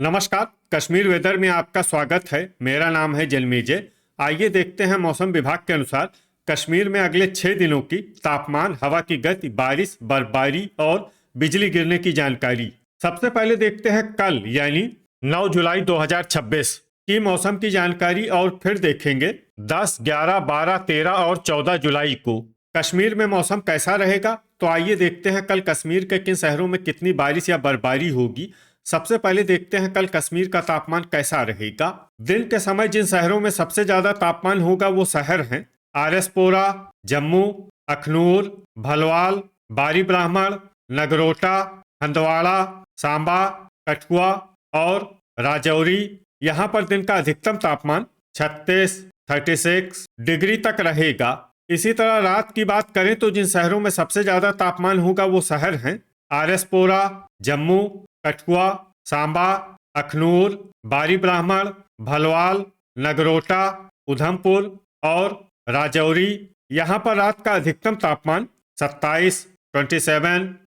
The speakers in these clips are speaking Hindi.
नमस्कार। कश्मीर वेदर में आपका स्वागत है। मेरा नाम है जलमेजय। आइए देखते हैं मौसम विभाग के अनुसार कश्मीर में अगले 6 दिनों की तापमान, हवा की गति, बारिश, बर्फबारी और बिजली गिरने की जानकारी। सबसे पहले देखते हैं कल यानी 9 जुलाई 2026 की मौसम की जानकारी और फिर देखेंगे 10, 11, 12, 13 और 14 जुलाई को कश्मीर में मौसम कैसा रहेगा। तो आइए देखते हैं कल कश्मीर के किन शहरों में कितनी बारिश या बर्फबारी होगी। सबसे पहले देखते हैं कल कश्मीर का तापमान कैसा रहेगा। दिन के समय जिन शहरों में सबसे ज्यादा तापमान होगा वो शहर हैं आरएसपोरा, जम्मू, अखनूर, भलवाल, बारी ब्राह्मण, नगरोटा, हंदवाड़ा, सांबा, कठुआ और राजौरी। यहाँ पर दिन का अधिकतम तापमान 36 डिग्री तक रहेगा। इसी तरह रात की बात करें तो जिन शहरों में सबसे ज्यादा तापमान होगा वो शहर हैं आरएसपोरा, जम्मू, कठुआ, सांबा, अखनूर, बारी ब्राह्मण, भलवाल, नगरोटा, उधमपुर और राजौरी। यहाँ पर रात का अधिकतम तापमान 27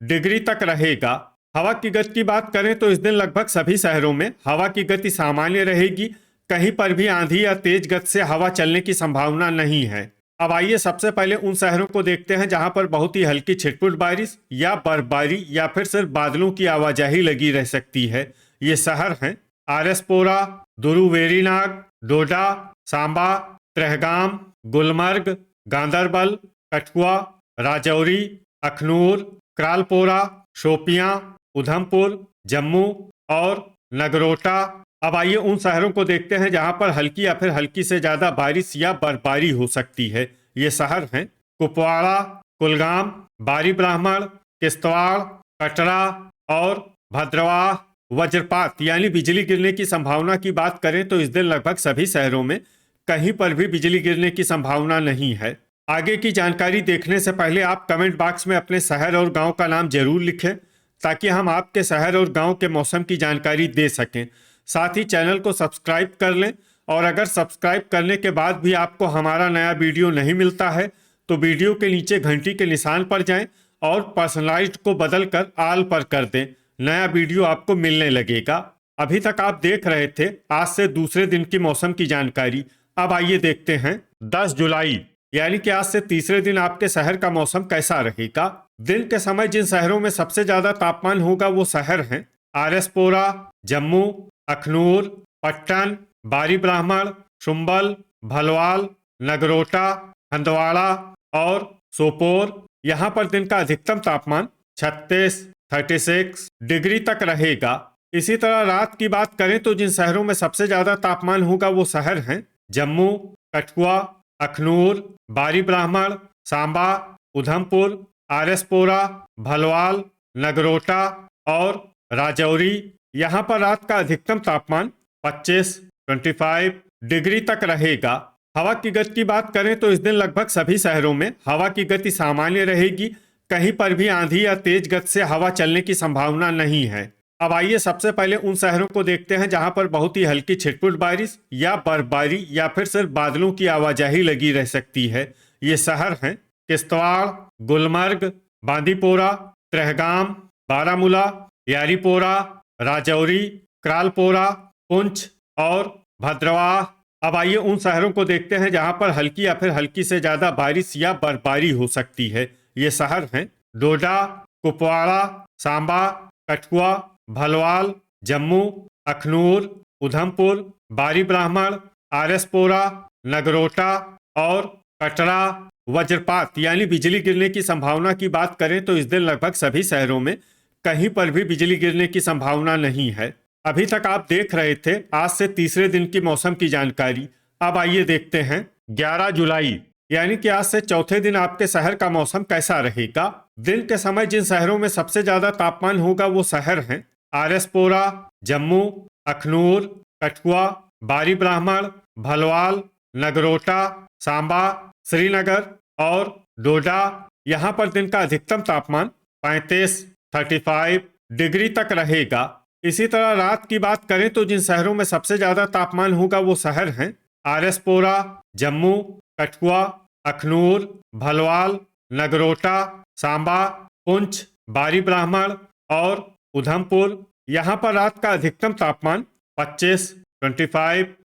डिग्री तक रहेगा। हवा की गति की बात करें तो इस दिन लगभग सभी शहरों में हवा की गति सामान्य रहेगी। कहीं पर भी आंधी या तेज गति से हवा चलने की संभावना नहीं है। अब आइए सबसे पहले उन शहरों को देखते हैं जहां पर बहुत ही हल्की छिटपुट बारिश या बर्फबारी या फिर सिर्फ बादलों की आवाजाही लगी रह सकती है। ये शहर हैं आरएसपोरा, दुरुवेरीनाग, डोडा, सांबा, त्रेहगाम, गुलमर्ग, गांदरबल, कठुआ, राजौरी, अखनूर, क्रालपोरा, शोपियां, उधमपुर, जम्मू और नगरोटा। अब आइए उन शहरों को देखते हैं जहां पर हल्की या फिर हल्की से ज्यादा बारिश या बर्फबारी हो सकती है। ये शहर हैं कुपवाड़ा, कुलगाम, बारी ब्राह्मण, किश्तवाड़, कटरा और भद्रवाह। वज्रपात यानी बिजली गिरने की संभावना की बात करें तो इस दिन लगभग सभी शहरों में कहीं पर भी बिजली गिरने की संभावना नहीं है। आगे की जानकारी देखने से पहले आप कमेंट बॉक्स में अपने शहर और गांव का नाम जरूर लिखें ताकि हम आपके शहर और गांव के मौसम की जानकारी दे सकें। साथ ही चैनल को सब्सक्राइब कर लें और अगर सब्सक्राइब करने के बाद भी आपको हमारा नया वीडियो नहीं मिलता है तो वीडियो के नीचे घंटी के निशान पर जाएं और पर्सनलाइज्ड को बदलकर ऑल पर कर दें। नया वीडियो आपको मिलने लगेगा। अभी तक आप देख रहे थे आज से दूसरे दिन की मौसम की जानकारी। अब आइए देखते हैं 10 जुलाई यानी कि आज से तीसरे दिन आपके शहर का मौसम कैसा रहेगा। दिन के समय जिन शहरों में सबसे ज्यादा तापमान होगा वो शहर हैं आरएसपोरा, जम्मू, अखनूर, पट्टन, बारी ब्राह्मण, शुम्बल, भलवाल, नगरोटा, हंदवाड़ा और सोपोर। यहाँ पर दिन का अधिकतम तापमान 36 डिग्री तक रहेगा। इसी तरह रात की बात करें तो जिन शहरों में सबसे ज्यादा तापमान होगा वो शहर हैं जम्मू, कठुआ, अखनूर, बारी ब्राह्मण, सांबा, उधमपुर, आरएसपोरा, भलवाल, नगरोटा और राजौरी। यहाँ पर रात का अधिकतम तापमान 25 डिग्री तक रहेगा। हवा की गति की बात करें तो इस दिन लगभग सभी शहरों में हवा की गति सामान्य रहेगी। कहीं पर भी आंधी या तेज गति से हवा चलने की संभावना नहीं है। अब आइए सबसे पहले उन शहरों को देखते हैं जहां पर बहुत ही हल्की छिटपुट बारिश या बर्फबारी या फिर सिर्फ बादलों की आवाजाही लगी रह सकती है। ये शहर हैं किश्तवाड़, गुलमर्ग, बांदीपोरा, त्रेहगाम, बारामूला, यारीपोरा, राजौरी, क्रालपोरा, पुंछ और भद्रवाह। अब आइए उन शहरों को देखते हैं जहां पर हल्की या फिर हल्की से ज्यादा बारिश या बर्फबारी हो सकती है। ये शहर हैं डोडा, कुपवाड़ा, सांबा, कठुआ, भलवाल, जम्मू, अखनूर, उधमपुर, बारी ब्राह्मण, आरएसपोरा, नगरोटा और कटरा। वज्रपात यानी बिजली गिरने की संभावना की बात करें तो इस दिन लगभग सभी शहरों में कहीं पर भी बिजली गिरने की संभावना नहीं है। अभी तक आप देख रहे थे आज से तीसरे दिन की मौसम की जानकारी। अब आइए देखते हैं 11 जुलाई यानी कि आज से चौथे दिन आपके शहर का मौसम कैसा रहेगा। दिन के समय जिन शहरों में सबसे ज्यादा तापमान होगा वो शहर हैं आरएसपोरा, जम्मू, अखनूर, कठुआ, बारी ब्राह्मण, भलवाल, नगरोटा, सांबा, श्रीनगर और डोडा। यहाँ पर दिन का अधिकतम तापमान 35 डिग्री तक रहेगा। इसी तरह रात की बात करें तो जिन शहरों में सबसे ज्यादा तापमान होगा वो शहर हैं आरएसपोरा, जम्मू, कठुआ, अखनूर, भलवाल, नगरोटा, सांबा, पुंछ, बारी ब्राह्मण और उधमपुर, यहाँ पर रात का अधिकतम तापमान 25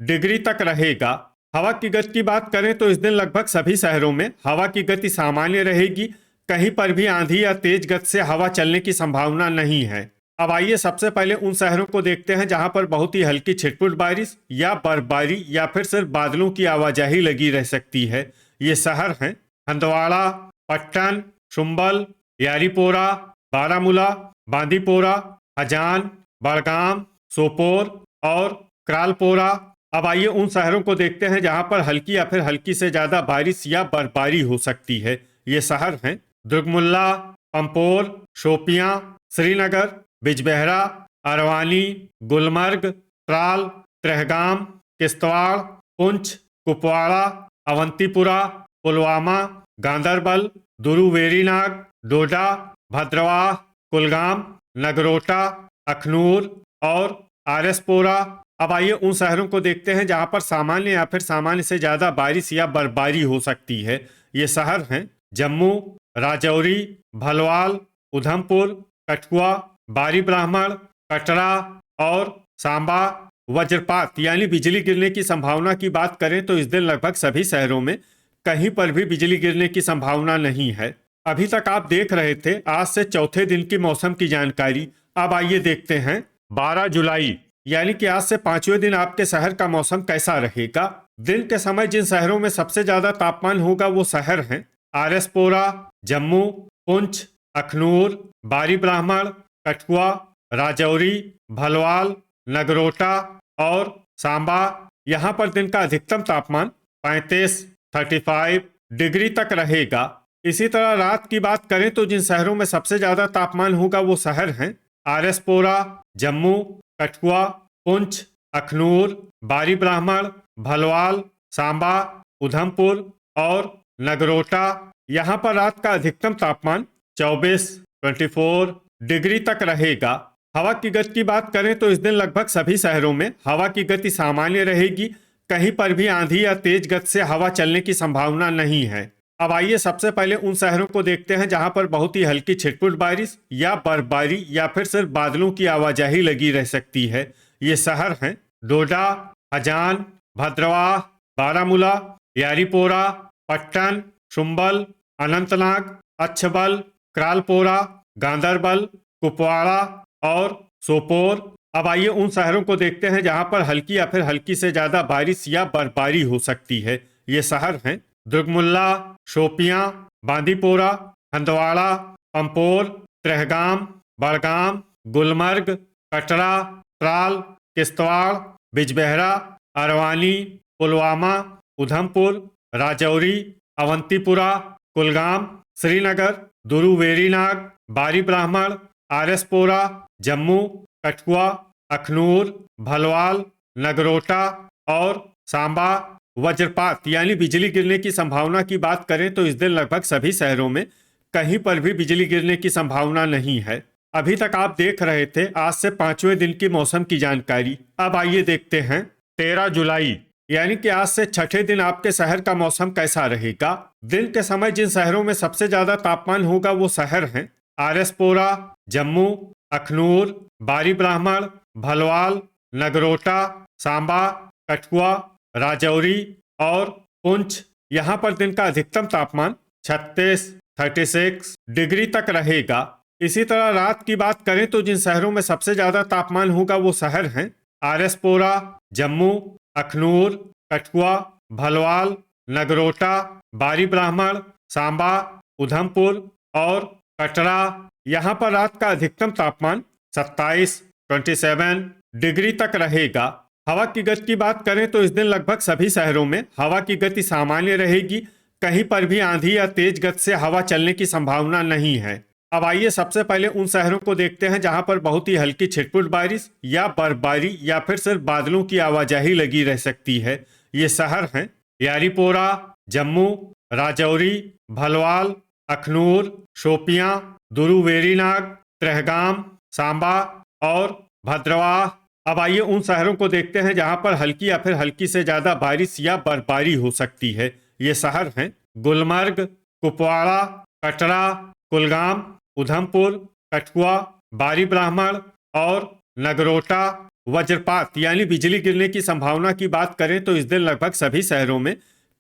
डिग्री तक रहेगा। हवा की गति की बात करें तो इस दिन लगभग सभी शहरों में हवा की गति सामान्य रहेगी। कहीं पर भी आंधी या तेज गति से हवा चलने की संभावना नहीं है। अब आइए सबसे पहले उन शहरों को देखते हैं जहां पर बहुत ही हल्की छिटपुट बारिश या बर्फबारी या फिर सिर्फ बादलों की आवाजाही लगी रह सकती है। ये शहर हैं हंदवाड़ा, पट्टन, शुम्बल, यारीपोरा, बारामूला, बांदीपोरा, अजान, बड़गाम, सोपोर और क्रालपोरा। अब आइए उन शहरों को देखते हैं जहां पर हल्की या फिर हल्की से ज्यादा बारिश या बर्फबारी हो सकती है। ये शहर हैं दुर्गमुल्ला, पंपोर, शोपियां, श्रीनगर, बिजबेहरा, अरवानी, गुलमर्ग, त्राल, त्रेहगाम, किश्तवाड़, पुंछ, कुपवाड़ा, अवंतीपुरा, पुलवामा, गांदरबल, दुरुवेरीनाग, डोडा, भद्रवाह, कुलगाम, नगरोटा, अखनूर और आरएसपोरा। अब आइए उन शहरों को देखते हैं जहां पर सामान्य या फिर सामान्य से ज्यादा बारिश या बर्फबारी हो सकती है। ये शहर हैं जम्मू, राजौरी, भलवाल, उधमपुर, कठुआ, बारी ब्राह्मण, कटरा और सांबा। वज्रपात यानी बिजली गिरने की संभावना की बात करें तो इस दिन लगभग सभी शहरों में कहीं पर भी बिजली गिरने की संभावना नहीं है। अभी तक आप देख रहे थे आज से चौथे दिन की मौसम की जानकारी। अब आइए देखते हैं 12 जुलाई यानी कि आज से 5वें दिन आपके शहर का मौसम कैसा रहेगा। दिन के समय जिन शहरों में सबसे ज्यादा तापमान होगा वो शहर हैं आरएसपोरा, जम्मू, पुंछ, अखनूर, बारी ब्राह्मण, कठुआ, राजौरी, भलवाल, नगरोटा और सांबा। यहाँ पर दिन का अधिकतम तापमान 35 डिग्री तक रहेगा। इसी तरह रात की बात करें तो जिन शहरों में सबसे ज्यादा तापमान होगा वो शहर हैं आरएसपोरा, जम्मू, कठुआ, पुंछ, अखनूर, बारी ब्राह्मण, भलवाल, सांबा, उधमपुर और नगरोटा। यहाँ पर रात का अधिकतम तापमान 24 डिग्री तक रहेगा। हवा की गति की बात करें तो इस दिन लगभग सभी शहरों में हवा की गति सामान्य रहेगी। कहीं पर भी आंधी या तेज गति से हवा चलने की संभावना नहीं है। अब आइए सबसे पहले उन शहरों को देखते हैं जहां पर बहुत ही हल्की छिटपुट बारिश या बर्फबारी या फिर सिर्फ बादलों की आवाजाही लगी रह सकती है। ये शहर हैं डोडा, अजान, भद्रवाह, बारामूला, यारीपोरा, पट्टन, शुम्बल, अनंतनाग, अच्छबल, क्रालपोरा, गांदरबल, कुपवाड़ा और सोपोर। अब आइए उन शहरों को देखते हैं जहां पर हल्की या फिर हल्की से ज्यादा बारिश या बर्फबारी हो सकती है। ये शहर हैं दुर्गमुल्ला, शोपियां, बांदीपोरा, हंदवाड़ा, पंपोर, त्रेहगाम, बड़गाम, गुलमर्ग, कटरा, त्राल, किश्तवाड़, बिजबेहरा, अरवानी, पुलवामा, उधमपुर, राजौरी, अवंतीपुरा, कुलगाम, श्रीनगर, दुरुवेरीनाग, बारी ब्राह्मण, आरएसपोरा, जम्मू, कठुआ, अखनूर, भलवाल, नगरोटा और सांबा। वज्रपात यानी बिजली गिरने की संभावना की बात करें तो इस दिन लगभग सभी शहरों में कहीं पर भी बिजली गिरने की संभावना नहीं है। अभी तक आप देख रहे थे आज से 5वें दिन की मौसम की जानकारी। अब आइए देखते हैं 13 जुलाई यानी कि आज से छठे दिन आपके शहर का मौसम कैसा रहेगा। दिन के समय जिन शहरों में सबसे ज्यादा तापमान होगा वो शहर हैं आरएसपोरा, जम्मू, अखनूर, बारी ब्राह्मण, भलवाल, नगरोटा, सांबा, कठुआ, राजौरी और पुंछ। यहाँ पर दिन का अधिकतम तापमान 36 डिग्री तक रहेगा। इसी तरह रात की बात करें तो जिन शहरों में सबसे ज्यादा तापमान होगा वो शहर हैं आरएसपोरा, जम्मू, अखनूर, कठुआ, भलवाल, नगरोटा, बारी ब्राह्मण, सांबा, उधमपुर और कटरा। यहाँ पर रात का अधिकतम तापमान 27 डिग्री तक रहेगा। हवा की गति की बात करें तो इस दिन लगभग सभी शहरों में हवा की गति सामान्य रहेगी। कहीं पर भी आंधी या तेज गति से हवा चलने की संभावना नहीं है। अब आइए सबसे पहले उन शहरों को देखते हैं जहां पर बहुत ही हल्की छिटपुट बारिश या बर्फबारी या फिर सिर्फ बादलों की आवाजाही लगी रह सकती है। ये शहर हैं यारीपोरा, जम्मू, राजौरी, भलवाल, अखनूर, शोपियां, दुरुवेरीनाग, त्रेहगाम, सांबा और भद्रवाह। अब आइए उन शहरों को देखते हैं जहां पर हल्की या फिर हल्की से ज्यादा बारिश या बर्फबारी हो सकती है। ये शहर हैं गुलमर्ग, कुपवाड़ा, कटरा, कुलगाम, उधमपुर, कठुआ, बारी ब्राह्मण और नगरोटा, वज्रपात यानी बिजली गिरने की संभावना की बात करें तो इस दिन लगभग सभी शहरों में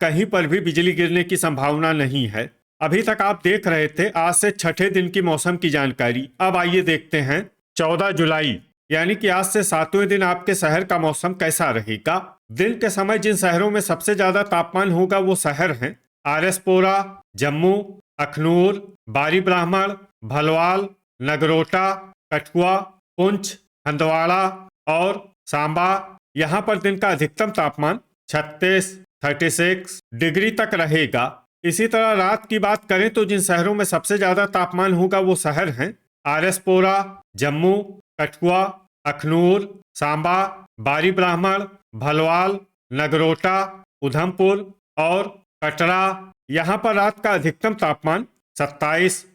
कहीं पर भी बिजली गिरने की संभावना नहीं है। अभी तक आप देख रहे थे आज से छठे दिन की मौसम की जानकारी। अब आइए देखते हैं 14 जुलाई यानी कि आज से 7वें दिन आपके शहर का मौसम कैसा रहेगा। दिन के समय जिन शहरों में सबसे ज्यादा तापमान होगा वो शहर हैं आरएसपोरा, जम्मू, अखनूर, बारी ब्राह्मण, भलवाल, नगरोटा, कठुआ, पुंछ, हंदवाड़ा और सांबा। यहाँ पर दिन का अधिकतम तापमान 36 डिग्री तक रहेगा। इसी तरह रात की बात करें तो जिन शहरों में सबसे ज्यादा तापमान होगा वो शहर हैं आरएसपोरा, जम्मू, कठुआ, अखनूर, सांबा, बारी ब्राह्मण, भलवाल, नगरोटा, उधमपुर और कटरा। यहाँ पर रात का अधिकतम तापमान 27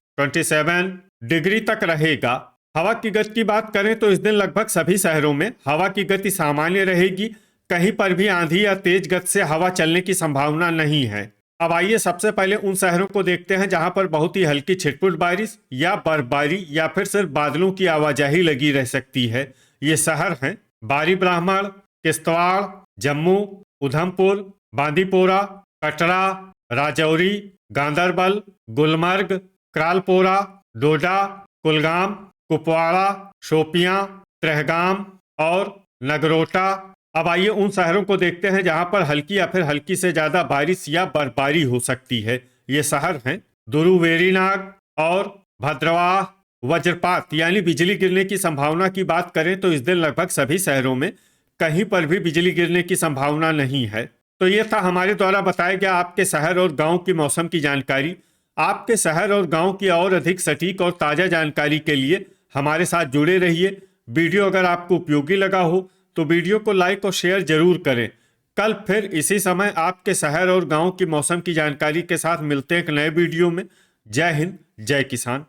डिग्री तक रहेगा। हवा की गति की बात करें तो इस दिन लगभग सभी शहरों में हवा की गति सामान्य रहेगी। कहीं पर भी आंधी या तेज गति से हवा चलने की संभावना नहीं है। अब आइए सबसे पहले उन शहरों को देखते हैं जहां पर बहुत ही हल्की छिटपुट बारिश या बर्फबारी या फिर सिर्फ बादलों की आवाजाही लगी रह सकती है। ये शहर हैं बारी ब्राह्मण, किश्तवाड़, जम्मू, उधमपुर, बांदीपोरा, कटरा, राजौरी, गांदरबल, गुलमर्ग, क्रालपोरा, डोडा, कुलगाम, कुपवाड़ा, शोपियां, ट्रहगाम और नगरोटा। अब आइए उन शहरों को देखते हैं जहां पर हल्की या फिर हल्की से ज्यादा बारिश या बर्फबारी हो सकती है। ये शहर हैं दुरुवेरीनाग और भद्रवाह। वज्रपात यानी बिजली गिरने की संभावना की बात करें तो इस दिन लगभग सभी शहरों में कहीं पर भी बिजली गिरने की संभावना नहीं है। तो ये था हमारे द्वारा बताया गया आपके शहर और गांव की मौसम की जानकारी। आपके शहर और गांव की और अधिक सटीक और ताज़ा जानकारी के लिए हमारे साथ जुड़े रहिए। वीडियो अगर आपको उपयोगी लगा हो तो वीडियो को लाइक और शेयर जरूर करें। कल फिर इसी समय आपके शहर और गांव की मौसम की जानकारी के साथ मिलते हैं एक नए वीडियो में। जय हिंद, जय किसान।